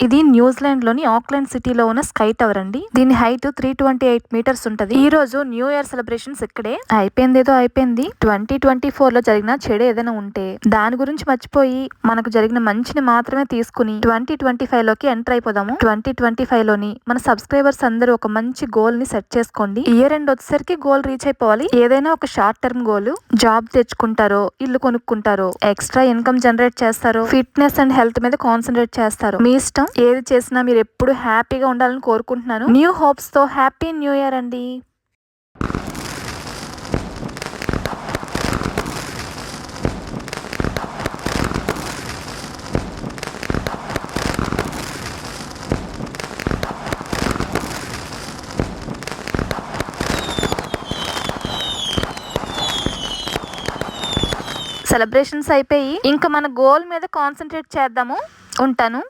ఇది న్యూజిలాండ్ లోని ఆక్లాండ్ సిటీలో ఉన్న స్కై టవర్ అండి. దీని హైట్ 328 మీటర్స్ ఉంటది. ఈ రోజు న్యూ ఇయర్ సెలబ్రేషన్స్ ఇక్కడే అయిపోయింది. 2024 లో జరిగిన చెడు ఏదైనా ఉంటే దాని గురించి మర్చిపోయి మనకు జరిగిన మంచిని మాత్రమే తీసుకుని 2025 లోకి ఎంటర్ అయిపోదాము. 2025 లోని మన సబ్స్క్రైబర్స్ అందరూ ఒక మంచి గోల్ ని సెట్ చేసుకోండి. ఇయర్ ఎండ్ వచ్చేసరికి గోల్ రీచ్ అయిపోవాలి. ఏదైనా ఒక షార్ట్ టర్మ్ గోల్, జాబ్ తెచ్చుకుంటారో, ఇల్లు కొనుక్కుంటారో, ఎక్స్ట్రా ఇన్కమ్ జనరేట్ చేస్తారో, ఫిట్నెస్ అండ్ హెల్త్ మీద కాన్సన్ట్రేట్ చేస్తారో, మీ ఇష్టం. ఏది చేసినా మీరు ఎప్పుడు హ్యాపీగా ఉండాలని కోరుకుంటున్నాను. న్యూ హోప్స్ తో హ్యాపీ న్యూ ఇయర్ అండి. సెలబ్రేషన్స్ అయిపోయి ఇంకా మన గోల్ మీద కాన్సన్ట్రేట్ చేద్దాము. ఉంటాను.